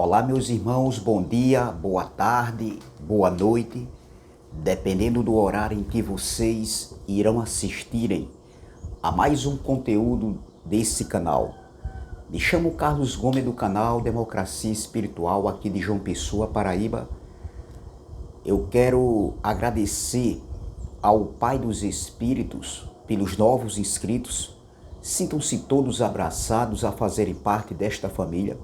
Olá, meus irmãos, bom dia, boa tarde, boa noite, dependendo do horário em que vocês irão assistirem a mais um conteúdo desse canal. Me chamo Carlos Gomes do canal Democracia Espiritual aqui de João Pessoa, Paraíba. Eu quero agradecer ao Pai dos Espíritos pelos novos inscritos. Sintam-se todos abraçados a fazerem parte desta família.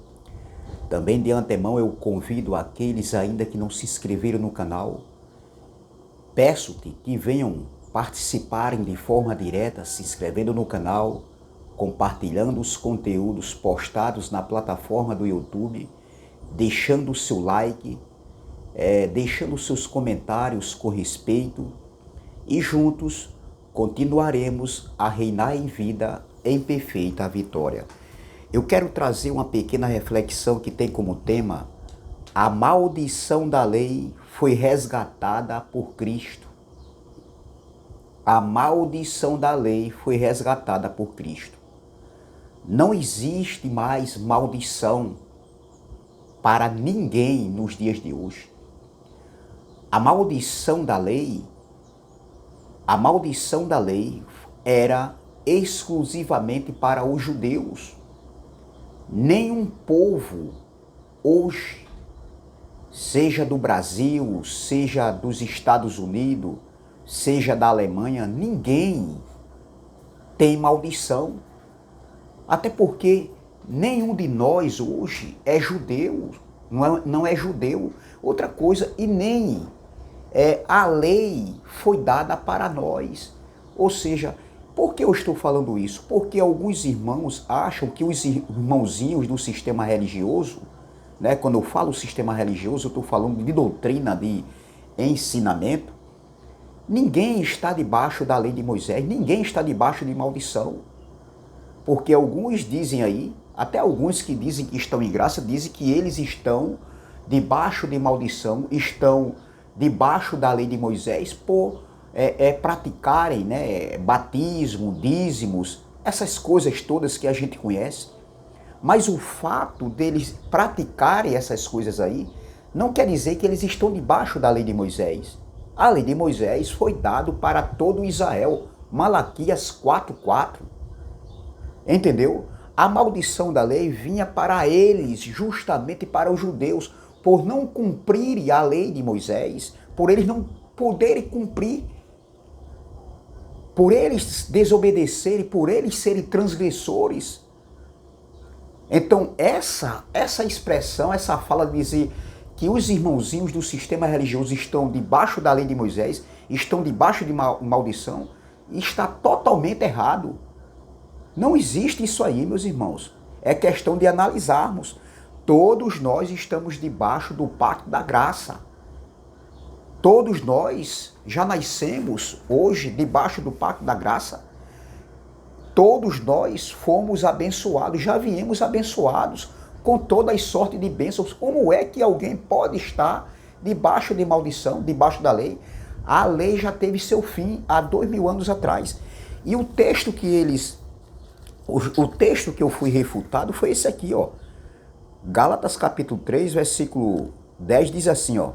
Também de antemão eu convido aqueles ainda que não se inscreveram no canal. Peço-te que venham participarem de forma direta, se inscrevendo no canal, compartilhando os conteúdos postados na plataforma do YouTube, deixando o seu like, deixando seus comentários com respeito e juntos continuaremos a reinar em vida em perfeita vitória. Eu quero trazer uma pequena reflexão que tem como tema: a maldição da lei foi resgatada por Cristo. A maldição da lei foi resgatada por Cristo. Não existe mais maldição para ninguém nos dias de hoje. A maldição da lei era exclusivamente para os judeus. Nenhum povo hoje, seja do Brasil, seja dos Estados Unidos, seja da Alemanha, ninguém tem maldição. Até porque nenhum de nós hoje é judeu, não é judeu. Outra coisa, e nem a lei foi dada para nós. Ou seja, por que eu estou falando isso? Porque alguns irmãos acham que os irmãozinhos do sistema religioso, né, quando eu falo sistema religioso, eu estou falando de doutrina, de ensinamento, ninguém está debaixo da lei de Moisés, ninguém está debaixo de maldição. Porque alguns dizem aí, até alguns que dizem que estão em graça, dizem que eles estão debaixo de maldição, estão debaixo da lei de Moisés por praticarem, né, batismo, dízimos, essas coisas todas que a gente conhece. Mas o fato deles praticarem essas coisas aí não quer dizer que eles estão debaixo da lei de Moisés. A lei de Moisés foi dada para todo Israel, Malaquias 4:4. Entendeu? A maldição da lei vinha para eles, justamente para os judeus, por não cumprirem a lei de Moisés, por eles não poderem cumprir, por eles desobedecerem, por eles serem transgressores. Então essa expressão, essa fala de dizer que os irmãozinhos do sistema religioso estão debaixo da lei de Moisés, estão debaixo de maldição, está totalmente errado. Não existe isso aí, meus irmãos. É questão de analisarmos. Todos nós estamos debaixo do pacto da graça. Todos nós já nascemos hoje debaixo do pacto da graça. Todos nós fomos abençoados, já viemos abençoados com todas as sortes de bênçãos. Como é que alguém pode estar debaixo de maldição, debaixo da lei? A lei já teve seu fim há 2000 anos atrás. E o texto que eu fui refutado foi esse aqui, ó. Gálatas capítulo 3, versículo 10 diz assim, ó: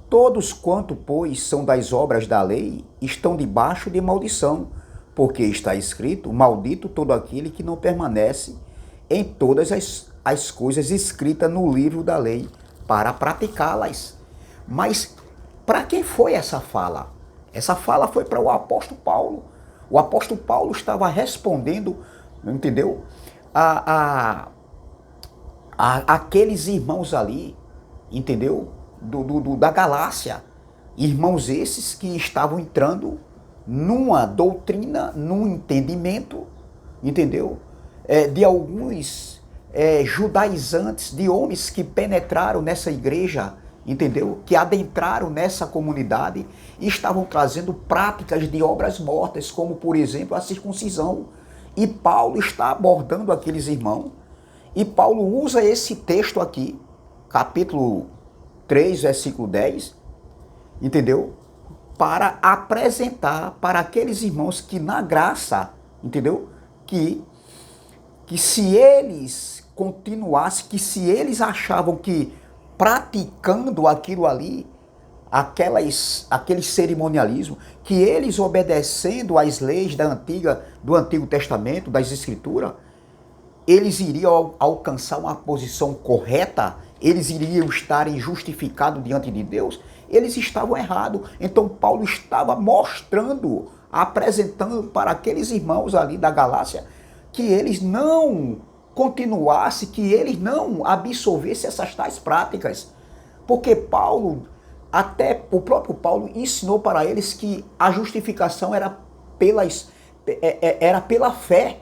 todos quanto, pois, são das obras da lei, estão debaixo de maldição, porque está escrito: maldito todo aquele que não permanece em todas as coisas escritas no livro da lei, para praticá-las. Mas para quem foi essa fala? Essa fala foi para o apóstolo Paulo. O apóstolo Paulo estava respondendo, entendeu? Aqueles irmãos ali, entendeu? Da Galácia. Irmãos esses que estavam entrando numa doutrina, num entendimento, entendeu? De alguns judaizantes, de homens que penetraram nessa igreja, entendeu? Que adentraram nessa comunidade e estavam trazendo práticas de obras mortas, como por exemplo a circuncisão. E Paulo está abordando aqueles irmãos. E Paulo usa esse texto aqui, capítulo 3, versículo 10, entendeu? Para apresentar para aqueles irmãos que na graça, entendeu? Que que se eles continuassem, que se eles achavam que praticando aquilo ali, aquele cerimonialismo, que eles obedecendo às leis do Antigo Testamento, das Escrituras, eles iriam alcançar uma posição correta, eles iriam estar justificados diante de Deus, eles estavam errados. Então Paulo estava mostrando, apresentando para aqueles irmãos ali da Galácia, que eles não continuassem, que eles não absorvessem essas tais práticas. Porque Paulo, até o próprio Paulo ensinou para eles que a justificação era pela fé.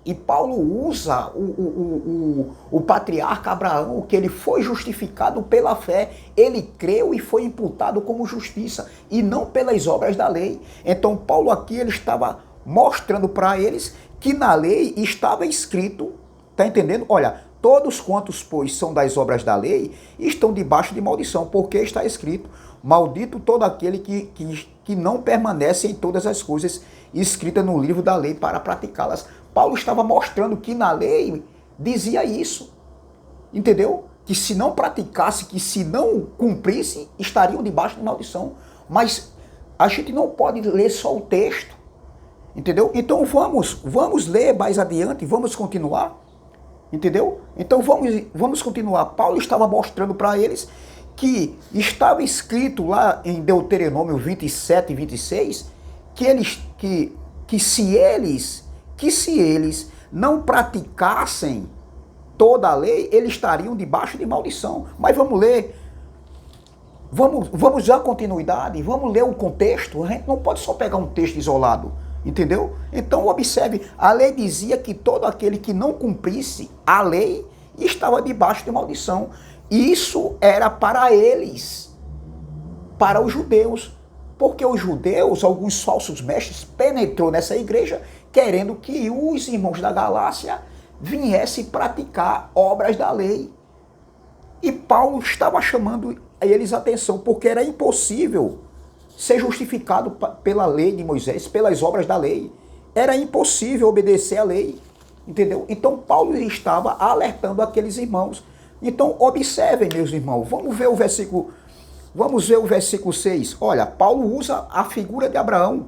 E Paulo usa o patriarca Abraão, que ele foi justificado pela fé, ele creu e foi imputado como justiça, e não pelas obras da lei. Então Paulo aqui ele estava mostrando para eles que na lei estava escrito, tá entendendo? Olha, todos quantos, pois, são das obras da lei, estão debaixo de maldição, porque está escrito, maldito todo aquele que não permanece em todas as coisas escritas no livro da lei para praticá-las. Paulo estava mostrando que na lei dizia isso, entendeu? Que se não praticasse, que se não cumprisse, estariam debaixo de maldição. Mas a gente não pode ler só o texto, entendeu? Então vamos ler mais adiante, vamos continuar, entendeu? Então vamos continuar. Paulo estava mostrando para eles que estava escrito lá em Deuteronômio 27 e 26, que se eles não praticassem toda a lei, eles estariam debaixo de maldição. Mas vamos ler, vamos dar continuidade, vamos ler o contexto. A gente não pode só pegar um texto isolado, entendeu? Então observe, a lei dizia que todo aquele que não cumprisse a lei estava debaixo de maldição. Isso era para eles, para os judeus. Porque os judeus, alguns falsos mestres, penetrou nessa igreja querendo que os irmãos da Galácia viessem praticar obras da lei. E Paulo estava chamando a eles a atenção, porque era impossível ser justificado pela lei de Moisés, pelas obras da lei. Era impossível obedecer à lei, entendeu? Então Paulo estava alertando aqueles irmãos. Então observem, meus irmãos, vamos ver o versículo 6. Olha, Paulo usa a figura de Abraão.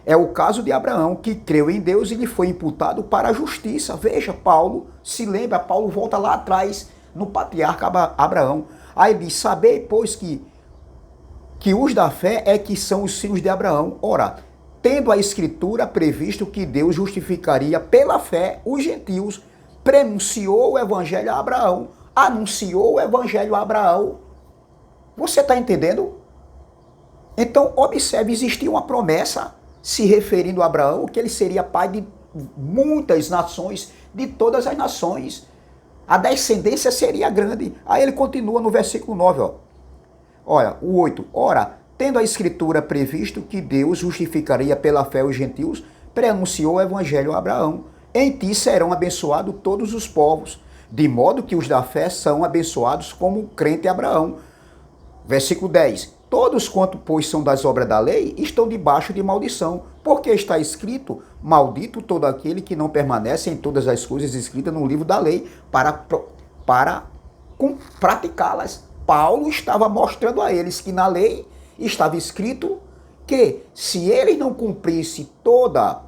É o caso de Abraão, que creu em Deus e lhe foi imputado para a justiça. Veja, Paulo, se lembra, Paulo volta lá atrás no patriarca Abraão. Aí diz, sabei, pois, que os da fé é que são os filhos de Abraão. Ora, tendo a Escritura previsto que Deus justificaria pela fé os gentios, prenunciou o evangelho a Abraão, anunciou o evangelho a Abraão. Você está entendendo? Então, observe, existia uma promessa se referindo a Abraão, que ele seria pai de muitas nações, de todas as nações. A descendência seria grande. Aí ele continua no versículo 9, ó. Olha, o 8. Ora, tendo a Escritura previsto que Deus justificaria pela fé os gentios, preanunciou o evangelho a Abraão. Em ti serão abençoados todos os povos, de modo que os da fé são abençoados como o crente Abraão. Versículo 10. Todos quanto, pois, são das obras da lei, estão debaixo de maldição, porque está escrito, maldito todo aquele que não permanece em todas as coisas escritas no livro da lei, para praticá-las. Paulo estava mostrando a eles que na lei estava escrito que se eles não cumprissem toda,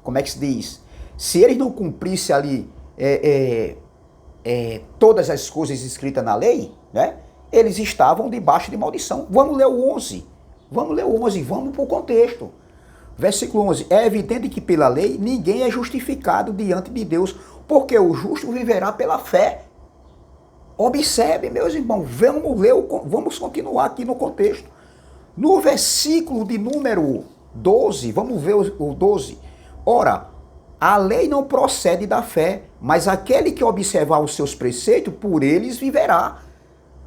como é que se diz? Se eles não cumprissem ali todas as coisas escritas na lei, né? Eles estavam debaixo de maldição. Vamos ler o 11. Vamos para o contexto. Versículo 11. É evidente que pela lei ninguém é justificado diante de Deus, porque o justo viverá pela fé. Observe, meus irmãos, vamos continuar aqui no contexto. No versículo de número 12, vamos ver o 12. Ora, a lei não procede da fé, mas aquele que observar os seus preceitos, por eles viverá.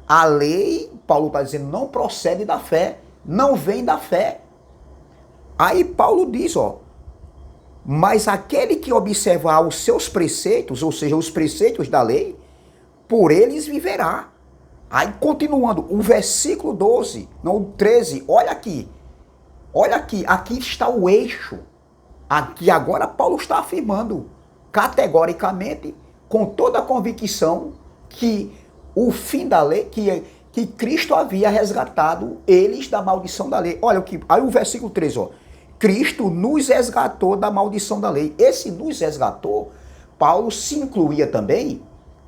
A lei, Paulo está dizendo, não procede da fé, não vem da fé. Aí Paulo diz, ó, mas aquele que observar os seus preceitos, ou seja, os preceitos da lei, por eles viverá. Aí continuando, o versículo 12, não, o 13, olha aqui, aqui está o eixo. Aqui agora Paulo está afirmando categoricamente, com toda a convicção, que o fim da lei, que Cristo havia resgatado eles da maldição da lei. Olha aí o versículo 3, ó. Cristo nos resgatou da maldição da lei. Esse nos resgatou, Paulo se incluía também,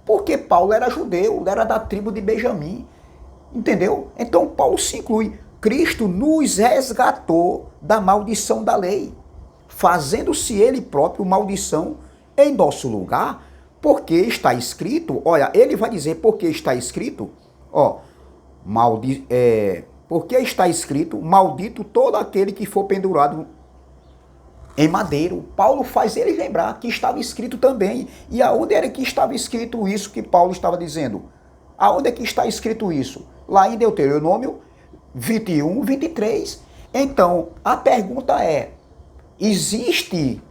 porque Paulo era judeu, era da tribo de Benjamim. Entendeu? Então Paulo se inclui. Cristo nos resgatou da maldição da lei, fazendo-se ele próprio maldição em nosso lugar, porque está escrito, olha, ele vai dizer porque está escrito, ó, porque está escrito, maldito todo aquele que for pendurado em madeiro. Paulo faz ele lembrar que estava escrito também. E aonde era que estava escrito isso que Paulo estava dizendo? Aonde é que está escrito isso? Lá em Deuteronômio 21, 23. Então, a pergunta é, existe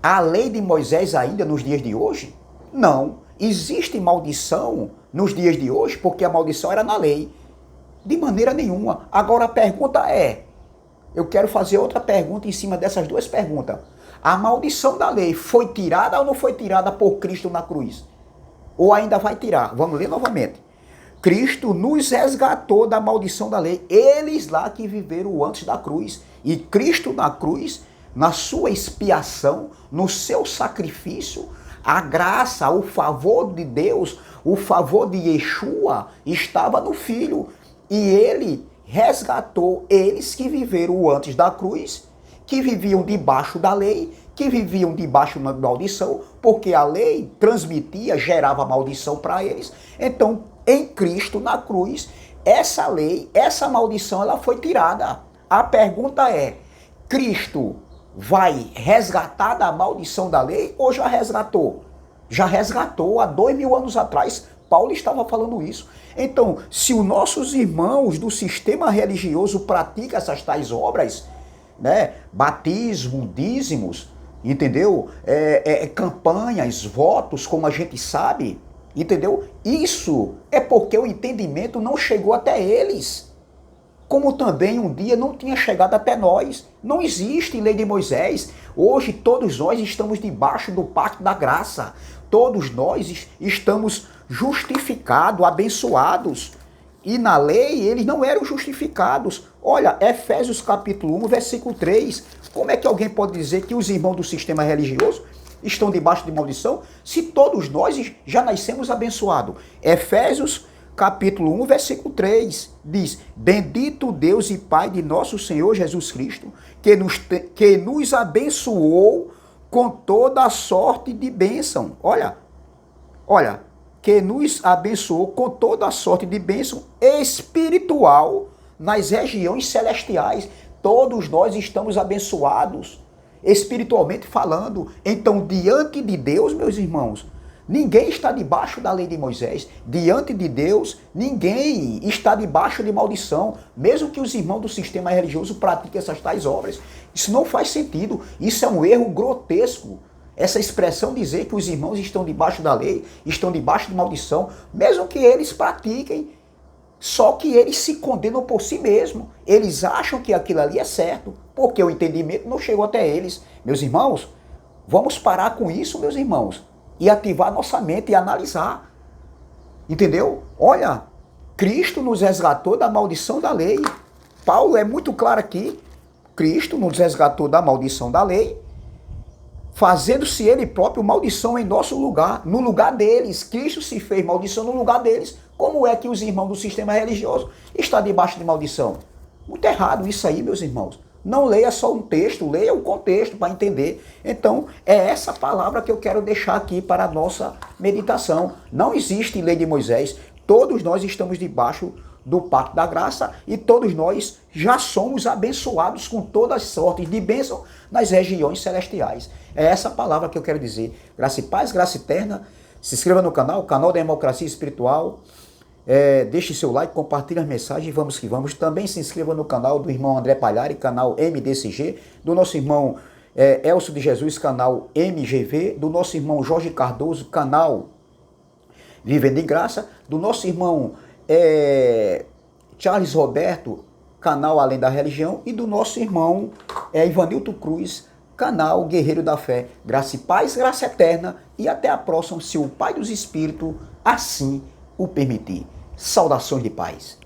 a lei de Moisés ainda nos dias de hoje? Não. Existe maldição nos dias de hoje, porque a maldição era na lei. De maneira nenhuma. Agora a pergunta é, eu quero fazer outra pergunta em cima dessas duas perguntas. A maldição da lei foi tirada ou não foi tirada por Cristo na cruz? Ou ainda vai tirar? Vamos ler novamente. Cristo nos resgatou da maldição da lei. Eles lá que viveram antes da cruz. E Cristo na cruz, na sua expiação, no seu sacrifício, a graça, o favor de Deus, o favor de Yeshua estava no Filho. E ele resgatou eles que viveram antes da cruz, que viviam debaixo da lei, que viviam debaixo da maldição, porque a lei transmitia, gerava maldição para eles. Então, em Cristo, na cruz, essa lei, essa maldição, ela foi tirada. A pergunta é, Cristo vai resgatar da maldição da lei ou já resgatou? Já resgatou há 2000 anos atrás. Paulo estava falando isso. Então, se os nossos irmãos do sistema religioso praticam essas tais obras, né, batismo, dízimos, entendeu? Campanhas, votos, como a gente sabe, entendeu? Isso é porque o entendimento não chegou até eles. Como também um dia não tinha chegado até nós. Não existe lei de Moisés. Hoje todos nós estamos debaixo do pacto da graça. Todos nós estamos justificados, abençoados. E na lei eles não eram justificados. Olha, Efésios capítulo 1, versículo 3. Como é que alguém pode dizer que os irmãos do sistema religioso estão debaixo de maldição, se todos nós já nascemos abençoados? Efésios capítulo 1, versículo 3, diz, bendito Deus e Pai de nosso Senhor Jesus Cristo, que nos abençoou com toda a sorte de bênção. Olha, que nos abençoou com toda a sorte de bênção espiritual nas regiões celestiais. Todos nós estamos abençoados, espiritualmente falando. Então, diante de Deus, meus irmãos, ninguém está debaixo da lei de Moisés. Diante de Deus, ninguém está debaixo de maldição, mesmo que os irmãos do sistema religioso pratiquem essas tais obras. Isso não faz sentido. Isso é um erro grotesco. Essa expressão dizer que os irmãos estão debaixo da lei, estão debaixo de maldição, mesmo que eles pratiquem, só que eles se condenam por si mesmos. Eles acham que aquilo ali é certo, porque o entendimento não chegou até eles. Meus irmãos, vamos parar com isso, meus irmãos, e ativar nossa mente e analisar. Entendeu? Olha, Cristo nos resgatou da maldição da lei. Paulo é muito claro aqui. Cristo nos resgatou da maldição da lei, fazendo-se ele próprio maldição em nosso lugar, no lugar deles. Cristo se fez maldição no lugar deles. Como é que os irmãos do sistema religioso estão debaixo de maldição? Muito errado isso aí, meus irmãos. Não leia só um texto, leia o contexto para entender. Então, é essa palavra que eu quero deixar aqui para a nossa meditação. Não existe lei de Moisés. Todos nós estamos debaixo do pacto da graça e todos nós já somos abençoados com todas as sortes de bênção nas regiões celestiais. É essa palavra que eu quero dizer. Graça e paz, graça eterna. Se inscreva no canal da Democracia Espiritual. Deixe seu like, compartilhe as mensagens, vamos que vamos. Também se inscreva no canal do irmão André Palhari, canal MDCG, do nosso irmão Elcio de Jesus, canal MGV, do nosso irmão Jorge Cardoso, canal Vivendo em Graça, do nosso irmão Charles Roberto, canal Além da Religião, e do nosso irmão Ivanilton Cruz, canal Guerreiro da Fé. Graça e paz, graça eterna, e até a próxima, se o Pai dos Espíritos assim o permitir. Saudações de paz.